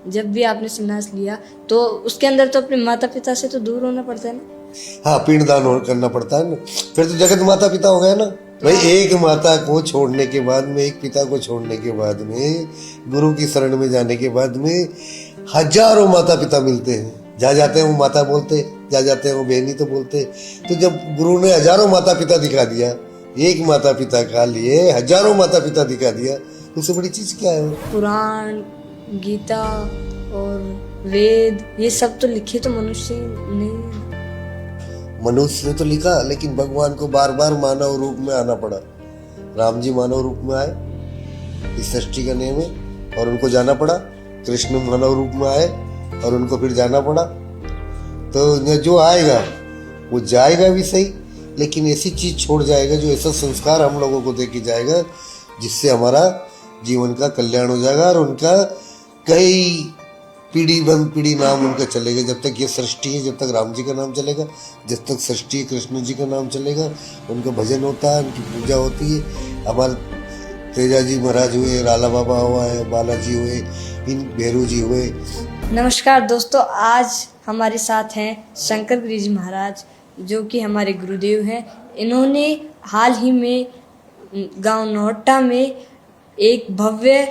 जब भी आपने संन्यास लिया तो उसके अंदर तो अपने माता पिता से तो दूर होना पड़ता है ना? हाँ, पिंडदान करना पड़ता है ना, फिर तो जगत माता पिता हो गया ना भाई। एक माता को छोड़ने के बाद में, एक पिता को छोड़ने के बाद में, गुरु की शरण में जाने के बाद में हजारों माता पिता मिलते हैं। जहाँ जाते हैं वो माता बोलते, जहाँ जाते हैं वो बहनी तो बोलते। तो जब गुरु ने हजारों माता पिता दिखा दिया, एक माता पिता का लिए हजारों माता पिता दिखा दिया, उससे बड़ी चीज क्या है? पुराण, गीता और वेद, ये सब तो लिखे तो मनुष्य ने। मनुष्य ने तो लिखा, लेकिन भगवान को बार बार मानव रूप में आना पड़ा। राम जी मानव रूप में आए, इस सृष्टि का नियम है, और उनको जाना पड़ा। कृष्ण मानव रूप में आए और उनको फिर जाना पड़ा। तो जो आएगा वो जाएगा भी सही, लेकिन ऐसी चीज छोड़ जाएगा, जो ऐसा संस्कार हम लोगों को दे के जाएगा जिससे हमारा जीवन का कल्याण हो जाएगा और उनका कई पीढ़ी बंद पीढ़ी नाम उनका चलेगा। जब तक ये सृष्टि है, जब तक राम जी का नाम चलेगा, जब तक सृष्टि है कृष्ण जी का नाम चलेगा, उनका भजन होता है, उनकी पूजा होती है। हमारे तेजा जी महाराज हुए, राला बाबा हुआ है, बालाजी हुए, इन भैरू जी हुए। नमस्कार दोस्तों, आज हमारे साथ हैं शंकर गिरी जी महाराज, जो कि हमारे गुरुदेव हैं। इन्होंने हाल ही में गांव नौहट्टा में एक भव्य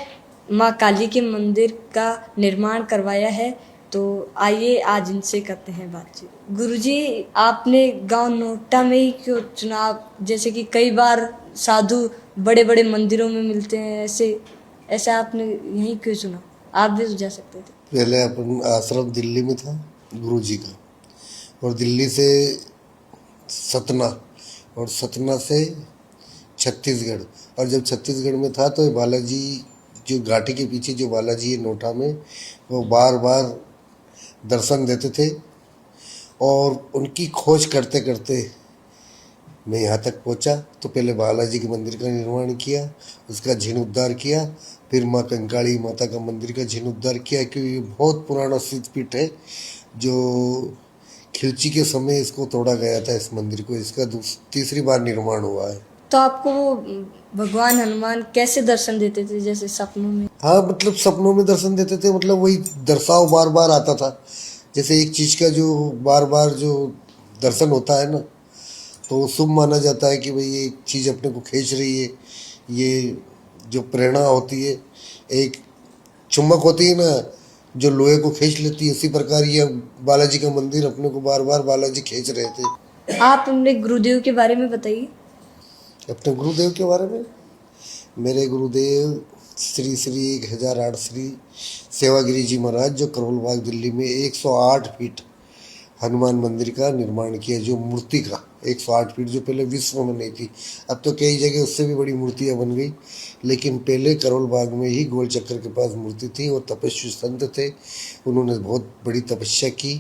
माँ काली के मंदिर का निर्माण करवाया है। तो आइए आज इनसे करते हैं बातचीत। गुरुजी, आपने गांव नौहट्टा में ही क्यों चुना? जैसे कि कई बार साधु बड़े बड़े मंदिरों में मिलते हैं, ऐसे आपने यहीं क्यों चुना? आप भी तो जा सकते थे। पहले अपन आश्रम दिल्ली में था गुरु जी का, और दिल्ली से सतना, और सतना से छत्तीसगढ़। और जब छत्तीसगढ़ में था तो बालाजी, जो घाटी के पीछे जो बालाजी है नोटा में, वो बार बार दर्शन देते थे। और उनकी खोज करते करते मैं यहाँ तक पहुँचा। तो पहले बालाजी के मंदिर का निर्माण किया, उसका जीर्णोद्धार किया, फिर माँ कंकाली माता का मंदिर का जीर्णोद्धार किया, क्योंकि ये बहुत पुराना सिद्धपीठ है, जो खिलची के समय इसको तोड़ा गया था, इस मंदिर को। इसका तीसरी बार निर्माण हुआ है। तो आपको वो भगवान हनुमान कैसे दर्शन देते थे, जैसे सपनों में? हाँ, मतलब सपनों में दर्शन देते थे, मतलब वही दर्शाव बार बार आता था। जैसे एक चीज़ का जो बार बार जो दर्शन होता है ना, तो शुभ माना जाता है कि भाई ये चीज़ अपने को खींच रही है। ये जो प्रेरणा होती है, एक चुम्बक होती है ना, जो लोहे को खींच लेती है, उसी प्रकार ये बालाजी का मंदिर अपने को बार बार बालाजी खींच रहे थे। आप अपने गुरुदेव के बारे में बताइए। अपने गुरुदेव के बारे में, मेरे गुरुदेव श्री श्री 1008 श्री सेवागिरी जी महाराज, जो करोल बाग दिल्ली में 108 फीट हनुमान मंदिर का निर्माण किया, जो मूर्ति का 108 फीट, जो पहले विश्व में नहीं थी। अब तो कई जगह उससे भी बड़ी मूर्तियाँ बन गई, लेकिन पहले करोल बाग में ही गोल चक्कर के पास मूर्ति थी। और तपस्वी संत थे, उन्होंने बहुत बड़ी तपस्या की,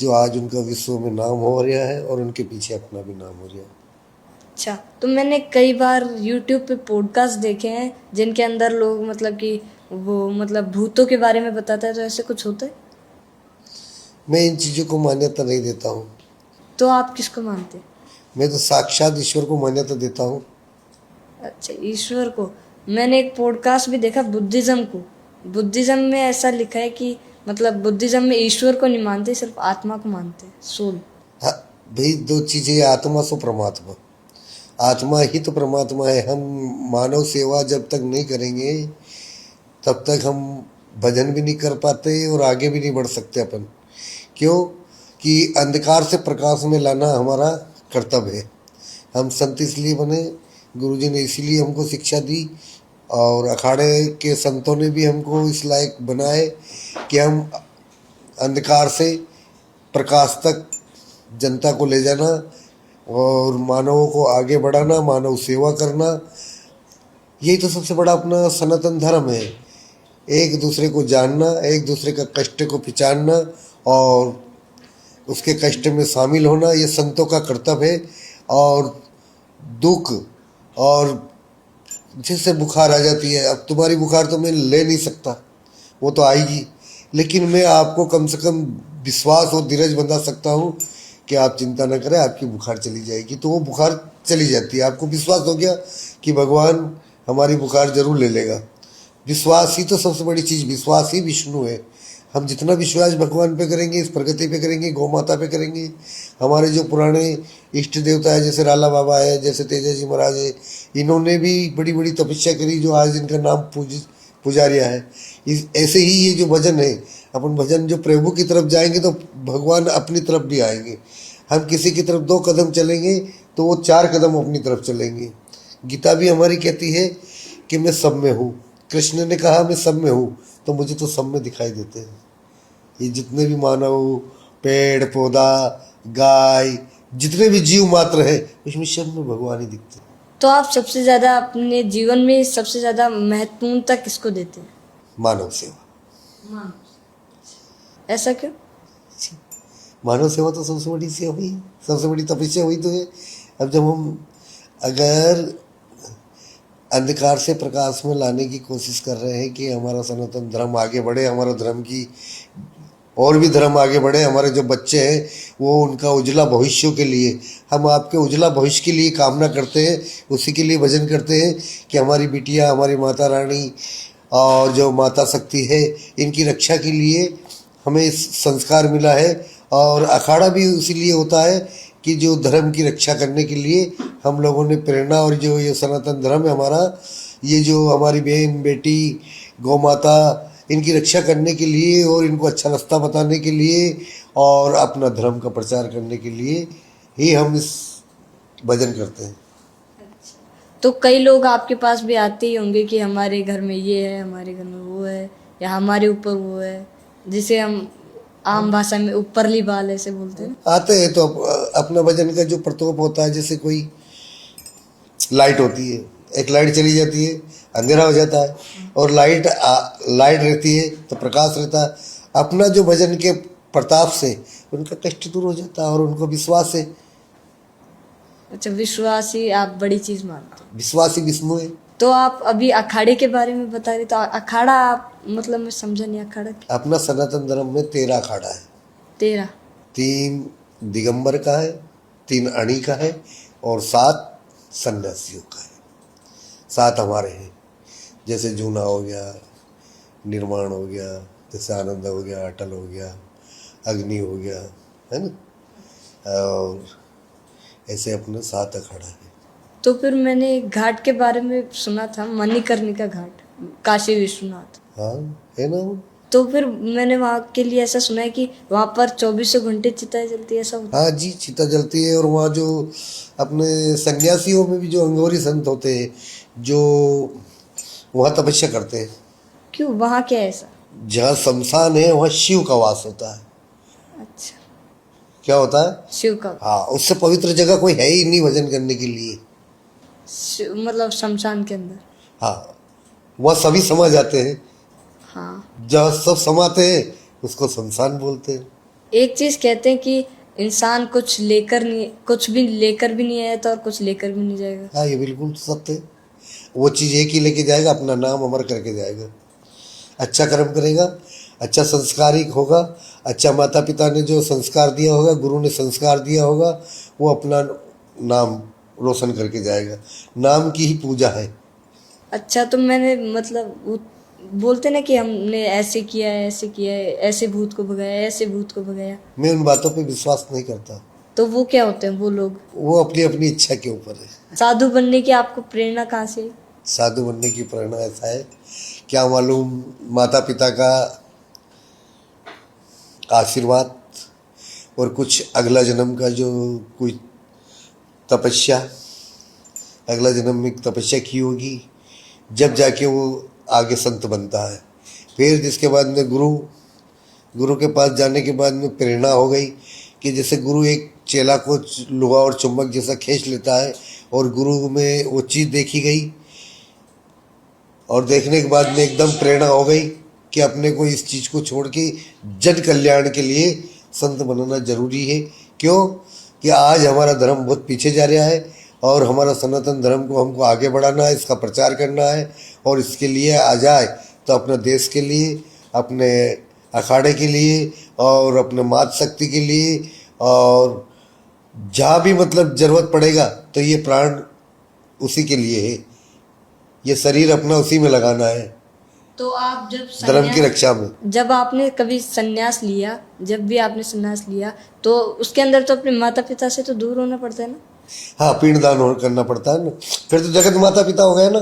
जो आज उनका विश्व में नाम हो रहा है और उनके पीछे अपना भी नाम हो रहा है। अच्छा, तो मैंने कई बार YouTube पे पॉडकास्ट देखे हैं जिनके अंदर लोग मतलब कि वो मतलब भूतों के बारे में बताता है, तो ऐसे कुछ होता है? मैं इन चीज़ों को मान्यता नहीं देता हूँ। तो आप किसको मानते हैं? मैं तो साक्षात ईश्वर को मान्यता देता हूँ। अच्छा, ईश्वर को। मैंने एक पॉडकास्ट भी देखा बुद्धिज्म को। बुद्धिज्म में ऐसा लिखा है कि मतलब बुद्धिज्म में ईश्वर को नहीं मानते, सिर्फ आत्मा को मानते हैं, सोल। हाँ भाई, दो चीज़ें, आत्मा सो परमात्मा। आत्मा ही तो परमात्मा है। हम मानव सेवा जब तक नहीं करेंगे तब तक हम भजन भी नहीं कर पाते और आगे भी नहीं बढ़ सकते अपन। क्यों? कि अंधकार से प्रकाश में लाना हमारा कर्तव्य है। हम संत इसलिए बने, गुरुजी ने इसीलिए हमको शिक्षा दी, और अखाड़े के संतों ने भी हमको इस लायक बनाए कि हम अंधकार से प्रकाश तक जनता को ले जाना और मानवों को आगे बढ़ाना, मानव सेवा करना, यही तो सबसे बड़ा अपना सनातन धर्म है। एक दूसरे को जानना, एक दूसरे का कष्ट को पहचानना और उसके कष्ट में शामिल होना, ये संतों का कर्तव्य है। और दुख, और जैसे बुखार आ जाती है, अब तुम्हारी बुखार तो मैं ले नहीं सकता, वो तो आएगी, लेकिन मैं आपको कम से कम विश्वास और धीरज बंधा सकता हूँ कि आप चिंता न करें, आपकी बुखार चली जाएगी। तो वो बुखार चली जाती है, आपको विश्वास हो गया कि भगवान हमारी बुखार जरूर ले लेगा। विश्वास ही तो सबसे बड़ी चीज़, विश्वास ही विष्णु है। हम जितना विश्वास भगवान पे करेंगे, इस प्रगति पे करेंगे, गौ माता पे करेंगे, हमारे जो पुराने इष्ट देवता है जैसे राला बाबा है, जैसे तेजा जी महाराज है, इन्होंने भी बड़ी बड़ी तपस्या करी जो आज इनका नाम पुजारिया है। इस ऐसे ही ये जो भजन है, अपन भजन जो प्रभु की तरफ जाएंगे तो भगवान अपनी तरफ भी आएंगे। हम किसी की तरफ 2 कदम चलेंगे तो वो 4 कदम अपनी तरफ चलेंगे। गीता भी हमारी कहती है कि मैं सब में हूँ। कृष्ण ने कहा मैं सब में हूँ, तो मुझे तो सब में दिखाई देते हैं। ये जितने भी मानव, पेड़ पौधा, गाय, जितने भी जीव मात्र है, उसमें सब में भगवान ही दिखते हैं। तो आप सबसे ज़्यादा अपने जीवन में सबसे ज़्यादा महत्वपूर्णता किसको देते हैं? मानव सेवा। ऐसा क्यों? मानव सेवा तो सबसे बड़ी सेवा हुई, सबसे बड़ी तपस्या हुई तो है। अब जब हम अगर अंधकार से प्रकाश में लाने की कोशिश कर रहे हैं कि हमारा सनातन धर्म आगे बढ़े, हमारा धर्म की और भी धर्म आगे बढ़े, हमारे जो बच्चे हैं वो उनका उजला भविष्य के लिए, हम आपके उजला भविष्य के लिए कामना करते हैं, उसी के लिए भजन करते हैं कि हमारी बिटिया, हमारी माता रानी और जो माता शक्ति है, इनकी रक्षा के लिए हमें संस्कार मिला है। और अखाड़ा भी इसीलिए होता है कि जो धर्म की रक्षा करने के लिए हम लोगों ने प्रेरणा, और जो ये सनातन धर्म है हमारा, ये जो हमारी बहन बेटी गौ माता, इनकी रक्षा करने के लिए और इनको अच्छा रास्ता बताने के लिए और अपना धर्म का प्रचार करने के लिए ही हम इस भजन करते हैं। तो कई लोग आपके पास भी आते ही होंगे कि हमारे घर में ये है, हमारे घर में वो है, या हमारे ऊपर वो है, जिसे हम आम भाषा में ऊपरली बाल ऐसे बोलते हैं। आते हैं तो अपना भजन का जो प्रकोप होता है, जैसे कोई लाइट होती है, एक लाइट चली जाती है, अंधेरा हो जाता है, और लाइट रहती है तो प्रकाश रहता है। अपना जो भजन के प्रताप से उनका कष्ट दूर हो जाता है और उनको विश्वास है। अच्छा, विश्वास ही आप बड़ी चीज मानते हो? विश्वास ही विष्णु है। तो आप अभी अखाड़े के बारे में बता रहे, तो अखाड़ा आप मतलब मैं समझा नहीं, अखाड़ा क्या? अपना सनातन धर्म में 13 अखाड़ा है। 13? 3 दिगंबर का है, 3 अणी का है और 7 सन्यासियों का है। 7 हमारे हैं, जैसे जूना हो गया, निर्माण हो गया, जैसे आनंद हो गया, अटल हो गया, अग्नि हो गया, है ना, और ऐसे अपने 7 अखाड़ा है। तो फिर मैंने एक घाट के बारे में सुना था, मणिकर्णिका घाट, काशी विश्वनाथ। हाँ, है ना वो। तो फिर मैंने वहाँ के लिए ऐसा सुना है कि वहाँ पर 24 घंटे चिताएं जलती है, ऐसा होता है? हाँ जी, चिता जलती है। और वहाँ जो अपने सन्यासियों में भी जो अंगोरी संत होते हैं, जो वहाँ तपस्या करते हैं। क्यों, वहाँ क्या है ऐसा? जहाँ शमशान है वहाँ शिव का वास होता है। अच्छा, क्या होता है? शिव का? हाँ, उससे पवित्र जगह कोई है ही नहीं भजन करने के लिए। मतलब शमशान के अंदर? हाँ, वहाँ सभी समा जाते हैं। हाँ, जहाँ सब समाते हैं उसको शमशान बोलते हैं। एक चीज कहते हैं कि इंसान कुछ भी लेकर भी नहीं आया था और कुछ लेकर भी नहीं जाएगा। हाँ, ये बिल्कुल सत्य है। वो चीज़ एक ही लेके जाएगा, अपना नाम अमर करके जाएगा। अच्छा कर्म करेगा, अच्छा संस्कारिक होगा, अच्छा माता पिता ने जो संस्कार दिया होगा, गुरु ने संस्कार दिया होगा, वो अपना नाम रोशन करके जाएगा। नाम की ही पूजा है। अच्छा, तो मैंने मतलब वो बोलते ना कि हमने ऐसे किया है, ऐसे किया है, ऐसे भूत को भगाया, ऐसे भूत को भगाया। मैं उन बातों पे विश्वास नहीं करता। तो वो क्या होते हैं वो लोग? वो अपनी अपनी इच्छा के ऊपर है। साधु बनने की आपको प्रेरणा कहाँ से? साधु बनने की प्रेरणा ऐसा है, क्या मालूम, माता पिता का आशीर्वाद और कुछ अगला जन्म का जो कोई तपस्या, अगला जन्म में तपस्या की होगी, जब जाके वो आगे संत बनता है। फिर जिसके बाद में गुरु के पास जाने के बाद में प्रेरणा हो गई कि जैसे गुरु एक चेला को लोहा और चुंबक जैसा खींच लेता है, और गुरु में वो चीज़ देखी गई, और देखने के बाद में एकदम प्रेरणा हो गई कि अपने को इस चीज़ को छोड़ के जन कल्याण के लिए संत बनना जरूरी है। क्यों कि आज हमारा धर्म बहुत पीछे जा रहा है, और हमारा सनातन धर्म को हमको आगे बढ़ाना है, इसका प्रचार करना है, और इसके लिए आ जाए तो अपने देश के लिए, अपने अखाड़े के लिए, और अपने मात शक्ति के लिए, और जहाँ भी मतलब ज़रूरत पड़ेगा तो ये प्राण उसी के लिए है, ये शरीर अपना उसी में लगाना है। तो आप जब धर्म की रक्षा में। जब आपने कभी संन्यास लिया, जब भी आपने संन्यास लिया, तो उसके अंदर तो अपने माता पिता से तो दूर होना पड़ता है ना? हाँ, पिंडदान करना पड़ता है ना, फिर तो जगत माता पिता हो गए ना।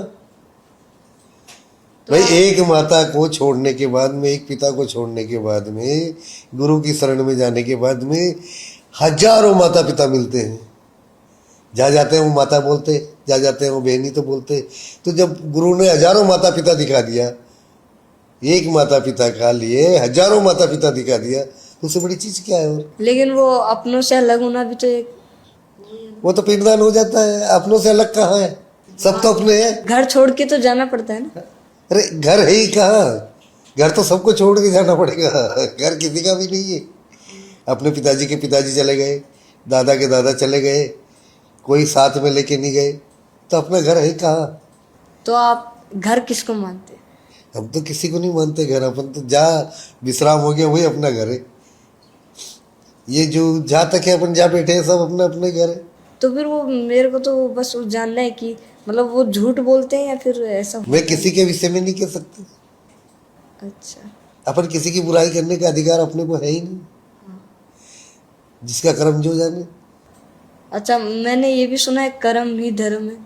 भाई एक माता को छोड़ने के बाद में, एक पिता को छोड़ने के बाद में, गुरु की शरण में जाने के बाद में हजारों माता पिता मिलते हैं। जा जाते हैं वो माता बोलते, जा जाते हैं वो बहनी तो बोलते। तो जब गुरु ने हजारों माता पिता दिखा दिया, एक माता पिता का लिए हजारों माता पिता दिखा दिया, तो उससे बड़ी चीज क्या है? और लेकिन वो अपनों से अलग होना भी तो एक, वो तो पिंडदान हो जाता है। अपनों से अलग कहाँ है? सब तो अपने हैं। घर छोड़ के तो जाना पड़ता है ना। अरे घर है ही कहाँ? घर तो सबको छोड़ के जाना पड़ेगा, घर किसी का भी नहीं है। अपने पिताजी के पिताजी चले गए, दादा के दादा चले गए, कोई साथ में लेके नहीं गए, तो अपना घर है कहाँ? तो आप घर किसको मानते हैं? हम तो किसी को नहीं मानते घर। अपन तो जहाँ विश्राम हो गया वही अपना घर है। ये जो जहाँ तक है अपन जहाँ बैठे हैं सब अपना अपने घर है। तो फिर वो मेरे को तो बस वो जानना है कि मतलब वो झूठ बोलते हैं या फिर ऐसा? मैं किसी के विषय में नहीं कह सकता। अच्छा। अपन किसी की बुराई करने का अधिकार अपने को है ही नहीं, जिसका कर्म जो जाने। अच्छा, मैंने ये भी सुना है कर्म ही धर्म है,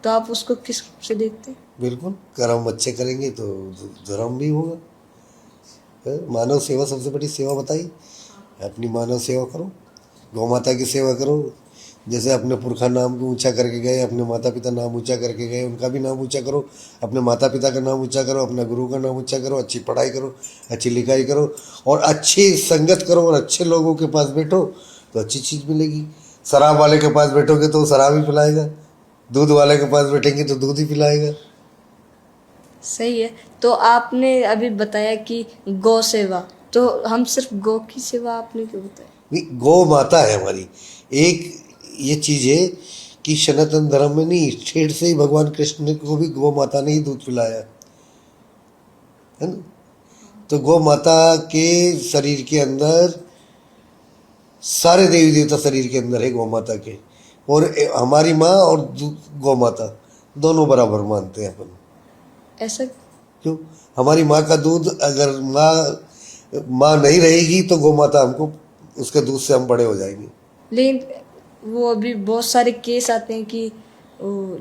तो आप उसको किस रूप से देखते हैं? बिल्कुल, कर्म अच्छे करेंगे तो धर्म भी होगा। मानव सेवा सबसे बड़ी सेवा बताई, अपनी मानव सेवा करो, गौ माता की सेवा करो। जैसे अपने पुरखा नाम को ऊंचा करके गए, अपने माता पिता नाम ऊंचा करके गए, उनका भी नाम ऊंचा करो। अपने माता पिता का नाम ऊंचा करो, अपना गुरु का नाम ऊंचा करो, अच्छी पढ़ाई करो, अच्छी लिखाई करो और अच्छी संगत करो और अच्छे लोगों के पास बैठो तो अच्छी चीज़ मिलेगी। शराब वाले के पास बैठोगे तो शराब ही पिलाएगा, दूध वाले के पास बैठेंगे तो दूध ही पिलाएगा। सही है। तो आपने अभी बताया कि गौ सेवा, तो हम सिर्फ गौ की सेवा आपने क्यों बताया? नहीं, गौ माता है हमारी। एक ये चीज़ है कि सनातन धर्म में नहीं, ठेठ से ही भगवान कृष्ण को भी गौ माता ने ही दूध पिलाया है ना। तो गौ माता के शरीर के अंदर सारे देवी देवता शरीर के अंदर है गौ माता के, और हमारी माँ और गौ माता दोनों बराबर मानते हैं अपन। ऐसा क्यों? हमारी माँ का दूध, अगर माँ नहीं रहेगी तो गौ माता हमको, उसके दूध से हम बड़े हो जाएंगे। लेकिन वो अभी बहुत सारे केस आते हैं कि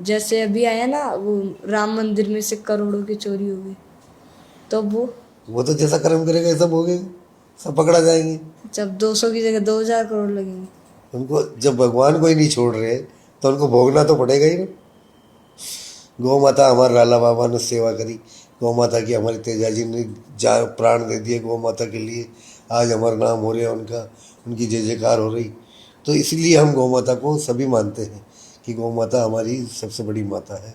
जैसे अभी आया ना, वो राम मंदिर में से करोड़ों की चोरी हो गई, तो वो तो जैसा कर्म करेगा सब हो गए, सब पकड़ा जाएंगे। जब 200 की जगह 2000 करोड़ लगेंगे। उनको जब भगवान को ही नहीं छोड़ रहे तो उनको भोगना तो पड़ेगा ही ना। गौ माता हमारे लाला बाबा ने सेवा करी, गौ माता की हमारी तेजाजी ने प्राण दे दिए गौ माता के लिए। आज हमारा नाम हो रहा है उनका, उनकी जय जयकार हो रही। तो इसलिए हम गौ माता को सभी मानते हैं कि गौ माता हमारी सबसे बड़ी माता है।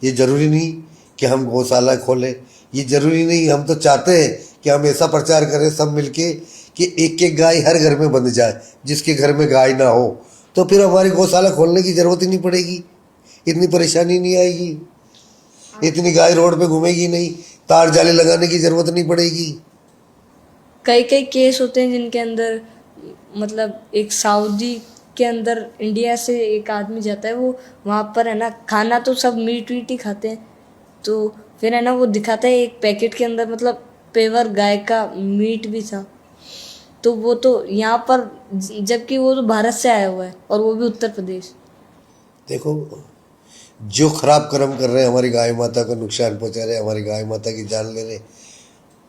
ये जरूरी नहीं कि हम गौशाला खोलें, ये जरूरी नहीं। हम तो चाहते हैं कि हम ऐसा प्रचार करें सब मिलके कि एक एक गाय हर घर में बंध जाए। जिसके घर में गाय ना हो तो फिर हमारी गौशाला खोलने की जरूरत ही नहीं पड़ेगी, इतनी परेशानी नहीं आएगी, इतनी गाय रोड पे घूमेगी नहीं, तार जाले लगाने की जरूरत नहीं पड़ेगी। कई कई केस होते हैं जिनके अंदर मतलब एक सऊदी के अंदर इंडिया से एक आदमी जाता है, वो वहाँ पर है ना, खाना तो सब मीट वीट ही खाते हैं, तो फिर है ना वो दिखाता है एक पैकेट के अंदर मतलब पेवर गाय का मीट भी था। तो वो तो यहाँ पर, जबकि वो तो भारत से आया हुआ है और वो भी उत्तर प्रदेश। देखो, जो खराब कर्म कर रहे हैं, हमारी गाय माता को नुकसान पहुंचा रहे, हमारी गाय माता की जान ले रहे,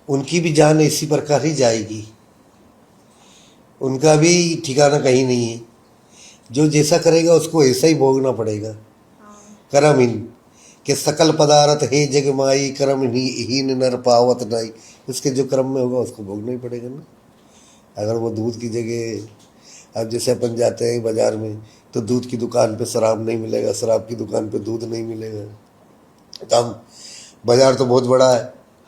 उनकी भी जान इसी प्रकार ही जाएगी, उनका भी ठिकाना कहीं नहीं है। जो जैसा करेगा उसको ऐसा ही भोगना पड़ेगा। कर्म हीन के सकल पदार्थ हे जग माई, कर्म हीन नर पावत नाई। उसके जो कर्म में होगा उसको भोगना ही पड़ेगा ना। अगर वो दूध की जगह, अब जैसे अपन जाते हैं बाजार में तो दूध की दुकान पे शराब नहीं मिलेगा, शराब की दुकान पे दूध नहीं मिलेगा। तो हम, बाजार तो बहुत बड़ा है,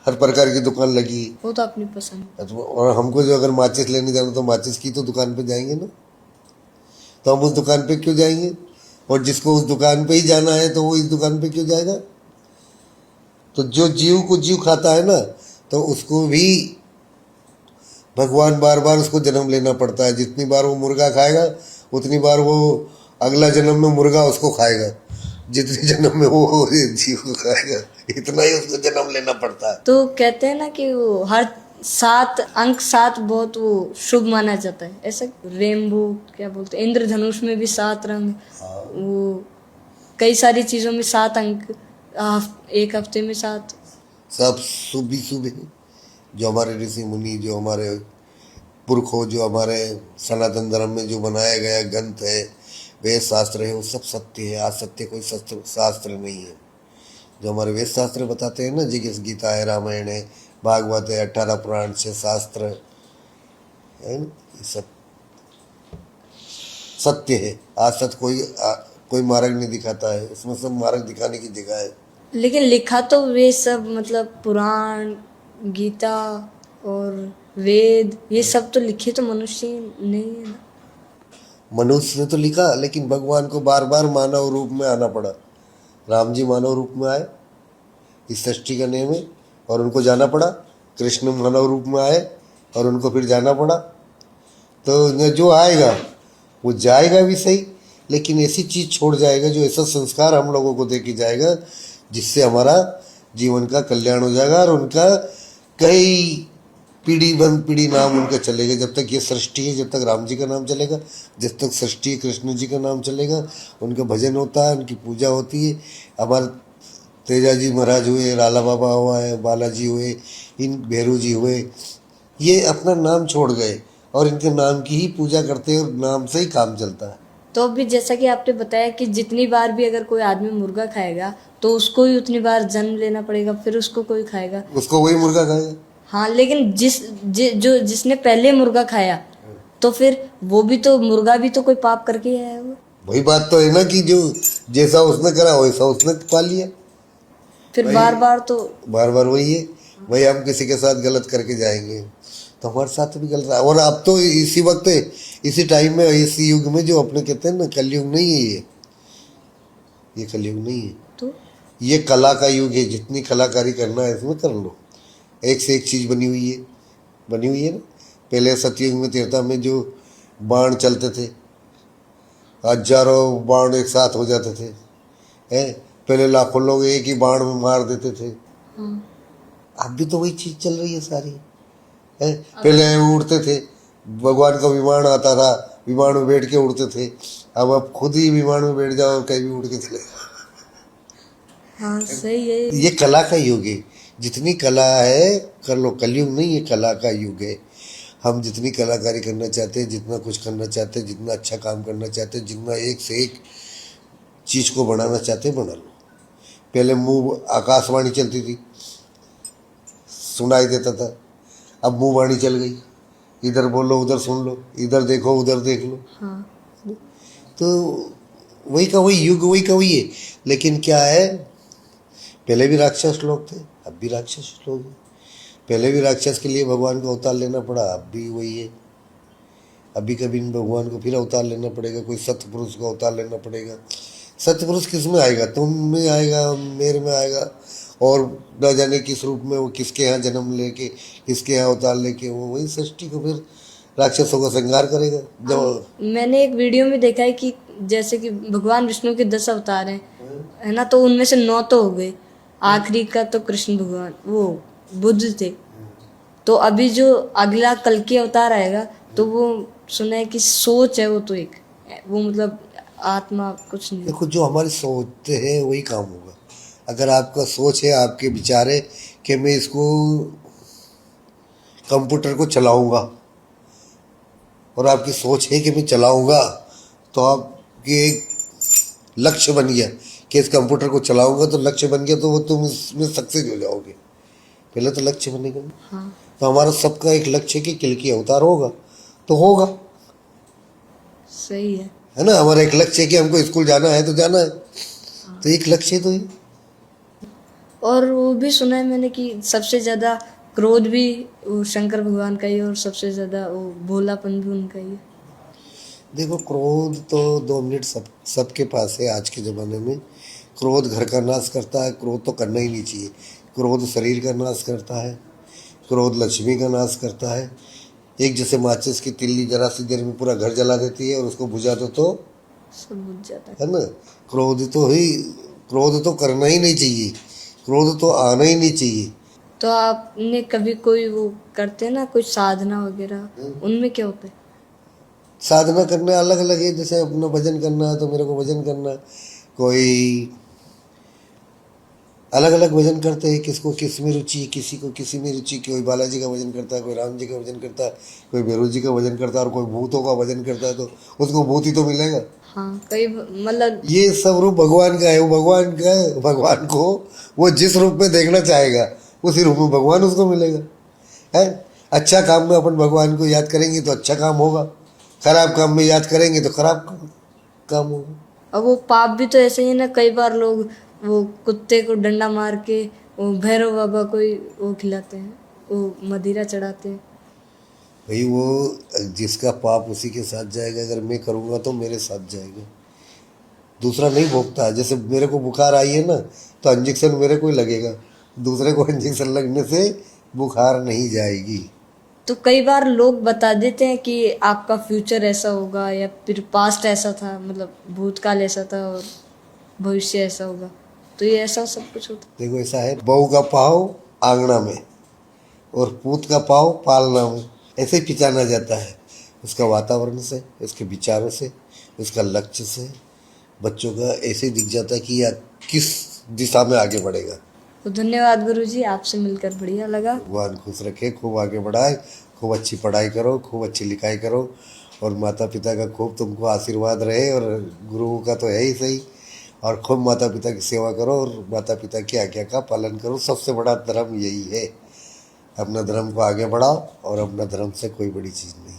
हर प्रकार की दुकान लगी, वो तो अपनी पसंद। और हमको जो अगर माचिस लेने जाना तो माचिस की तो दुकान पे जाएंगे ना, तो हम उस दुकान पे क्यों जाएंगे? और जिसको उस दुकान पे ही जाना है तो वो इस दुकान पे क्यों जाएगा? तो जो जीव को जीव खाता है ना, तो उसको भी भगवान बार बार उसको जन्म लेना पड़ता है। जितनी बार वो मुर्गा खाएगा उतनी बार वो अगला जन्म में मुर्गा उसको खाएगा। जितने जन्म में वो जीव को खाएगा इतना ही उसको जन्म लेना पड़ता है। तो कहते हैं ना कि वो हर 7 बहुत वो शुभ माना जाता है, ऐसा रेनबो क्या बोलते हैं, इंद्रधनुष में भी 7 रंग, वो कई सारी चीजों में 7 अंक, एक हफ्ते में 7, सब शुभ ही शुभ है। जो हमारे ऋषि मुनि, जो हमारे पुरख हो, जो हमारे सनातन धर्म में जो बनाया गया ग्रंथ है, वेद शास्त्र है, वो सब सत्य है। आज सत्य कोई शास्त्र नहीं है। जो हमारे वेद शास्त्र बताते हैं ना, जैसे गीता है, रामायण है, भागवत है, 18 पुराण, 6 शास्त्र है ना, ये सब सत्य है। आज सत्य कोई मार्ग नहीं दिखाता है, इसमें सब मार्ग दिखाने की जगह है। लेकिन लिखा तो वे सब मतलब पुराण, गीता और वेद, ये सब तो लिखे तो मनुष्य नहीं है ना। मनुष्य ने तो लिखा, लेकिन भगवान को बार बार मानव रूप में आना पड़ा। राम जी मानव रूप में आए इस सृष्टि का नियम है, और उनको जाना पड़ा। कृष्ण मानव रूप में आए और उनको फिर जाना पड़ा। तो जो आएगा वो जाएगा भी सही, लेकिन ऐसी चीज़ छोड़ जाएगा, जो ऐसा संस्कार हम लोगों को दे के जाएगा, जिससे हमारा जीवन का कल्याण हो जाएगा और उनका कई पीढ़ी बन पीढ़ी नाम उनका चलेगा। जब तक ये सृष्टि है, जब तक राम जी का नाम चलेगा, जब तक सृष्टि है, कृष्ण जी का नाम चलेगा, उनका भजन होता है, उनकी पूजा होती है। हमारे तेजा जी महाराज हुए, राला बाबा हुआ है, बालाजी हुए, इन भैरू जी हुए, ये अपना नाम छोड़ गए और इनके नाम की ही पूजा करते हैं और नाम से ही काम चलता है। तो अभी जैसा कि आपने बताया कि जितनी बार भी अगर कोई आदमी मुर्गा खाएगा तो उसको ही उतनी बार जन्म लेना पड़ेगा, फिर उसको कोई खाएगा, उसको वही मुर्गा खाएगा। हाँ, लेकिन जिसने पहले मुर्गा खाया तो फिर वो भी तो मुर्गा भी तो कोई पाप करके ही आया होगा। वही बात तो है ना, कि जो जैसा उसने करा वैसा उसने पा लिया। फिर बार बार वही है। वही हम किसी के साथ गलत करके जाएंगे तो हमारे साथ भी गलत। और अब तो इसी वक्त, इसी टाइम में, इसी युग में, जो अपने कहते हैं ना, कलयुग नहीं है ये कलयुग नहीं है, तो ये कला का युग है। जितनी कलाकारी करना है इसमें कर लो। एक से एक चीज़ बनी हुई है ना। पहले सतयुग में, त्रेता में जो बाण चलते थे, हजारों बाण एक साथ हो जाते थे, हैं। पहले लाखों लोग एक ही बाण में मार देते थे। अब भी तो वही चीज़ चल रही है सारी, है। पहले उड़ते थे, भगवान का विमान आता था, विमान में बैठ के उड़ते थे। अब आप खुद ही विमान में बैठ जाओ और कहीं भी उड़ के चले। हाँ, सही है। ये कला का युग है। जितनी कला है कर लो। कलयुग नहीं, ये कला का युग है। हम जितनी कलाकारी करना चाहते हैं, जितना कुछ करना चाहते हैं, जितना अच्छा काम करना चाहते हैं, जितना एक से एक चीज़ को बढ़ाना चाहते हैं, बना लो। पहले मुंह आकाशवाणी चलती थी, सुनाई देता था। अब मुंह वाणी चल गई, इधर बोलो उधर सुन लो, इधर देखो उधर देख लो। हाँ। तो वही का वही युग, वही का वही है। लेकिन क्या है, पहले भी राक्षस लोग थे, अब भी राक्षस लोग हैं। पहले भी राक्षस के लिए भगवान को अवतार लेना पड़ा, अब भी वही है। अभी कभी भगवान को फिर अवतार लेना पड़ेगा, कोई सत्य पुरुष को अवतार लेना पड़ेगा। सत्य पुरुष किस में आएगा? तुम में आएगा, मेरे में आएगा, और न जाने किस रूप में वो किसके यहाँ जन्म लेके, किसके यहाँ अवतार लेके वो वही सृष्टि को फिर राक्षसों का संहार करेगा। जब मैंने एक वीडियो में देखा है कि जैसे कि भगवान विष्णु के 10 अवतार हैं, है ना, तो उनमें से 9 तो हो गए, आखिरी का तो कृष्ण भगवान वो बुद्ध थे। तो अभी जो अगला कल की अवतार आएगा, तो वो सुना है कि सोच है, वो तो एक वो मतलब आत्मा कुछ नहीं। देखो, जो हमारी सोच है वही काम होगा। अगर आपका सोच है, आपके विचार है कि मैं इसको कंप्यूटर को चलाऊंगा, और आपकी सोच है कि मैं चलाऊंगा, तो आपके एक लक्ष्य बन गया कि इस कंप्यूटर को चलाऊंगा, तो लक्ष्य बन गया, तो वो तुम इसमें सक्सेस हो जाओगे। पहले तो लक्ष्य बनेगा। हाँ। तो हमारा सबका एक लक्ष्य कि कल की अवतार होगा, तो होगा। सही है ना। हमारा एक लक्ष्य है कि हमको स्कूल जाना है, तो जाना है। तो एक लक्ष्य तो है। और वो भी सुना है मैंने कि सबसे ज़्यादा क्रोध भी वो शंकर भगवान का ही है, और सबसे ज़्यादा वो भोलापन भी उनका ही है। देखो, क्रोध तो 2 मिनट सबके पास है आज के ज़माने में। क्रोध घर का नाश करता है, क्रोध तो करना ही नहीं चाहिए। क्रोध शरीर का नाश करता है, क्रोध लक्ष्मी का नाश करता है। एक जैसे माचिस की तिल्ली जरा सी देर में पूरा घर जला देती है, और उसको बुझा दो तो सब बुझ जाता है। है ना। क्रोध तो करना ही नहीं चाहिए, क्रोध तो आना ही नहीं चाहिए। तो आपने कभी कोई वो करते हैं ना कोई साधना वगैरह, उनमें क्या होता है? साधना करना अलग अलग है, जैसे अपना भजन करना है तो मेरे को भजन करना, कोई अलग अलग भजन करते हैं, किसको किस में रुचि, किसी को किसी में रुचि, कोई बालाजी का भजन करता है, कोई राम जी का भजन करता है, कोई भैरव जी का भजन करता है, और कोई भूतों का भजन करता है, तो उसको भूत ही तो मिलेगा। हाँ, कई मतलब ये सब रूप भगवान का है, वो भगवान का है, भगवान को वो जिस रूप में देखना चाहेगा उसी रूप में भगवान उसको मिलेगा। है, अच्छा काम में अपन भगवान को याद करेंगे तो अच्छा काम होगा, खराब काम में याद करेंगे तो खराब काम होगा। अब वो पाप भी तो ऐसे ही है ना, कई बार लोग वो कुत्ते को डंडा मार के वो भैरव बाबा को ही वो खिलाते हैं, वो मदिरा चढ़ाते हैं। भाई वो जिसका पाप उसी के साथ जाएगा, अगर मैं करूँगा तो मेरे साथ जाएगा, दूसरा नहीं भोगता। जैसे मेरे को बुखार आई है ना, तो इंजेक्शन मेरे को ही लगेगा, दूसरे को इंजेक्शन लगने से बुखार नहीं जाएगी। तो कई बार लोग बता देते हैं कि आपका फ्यूचर ऐसा होगा, या फिर पास्ट ऐसा था, मतलब भूतकाल ऐसा था और भविष्य ऐसा होगा, तो ये ऐसा सब कुछ होता देखो ऐसा है, बहू का पाँव आंगना में और पूत का पाँव पालना में, ऐसे ही पहचाना जाता है, उसका वातावरण से, उसके विचारों से, उसका लक्ष्य से बच्चों का ऐसे ही दिख जाता है कि यह किस दिशा में आगे बढ़ेगा। तो धन्यवाद गुरुजी, आपसे मिलकर बढ़िया लगा। भगवान खुश रखे, खूब आगे बढ़ाए, खूब अच्छी पढ़ाई करो, खूब अच्छी लिखाई करो, और माता पिता का खूब तुमको आशीर्वाद रहे, और गुरुओं का तो है ही सही, और खूब माता पिता की सेवा करो और माता पिता की आज्ञा का पालन करो। सबसे बड़ा धर्म यही है, अपना धर्म को आगे बढ़ाओ, और अपना धर्म से कोई बड़ी चीज़ नहीं।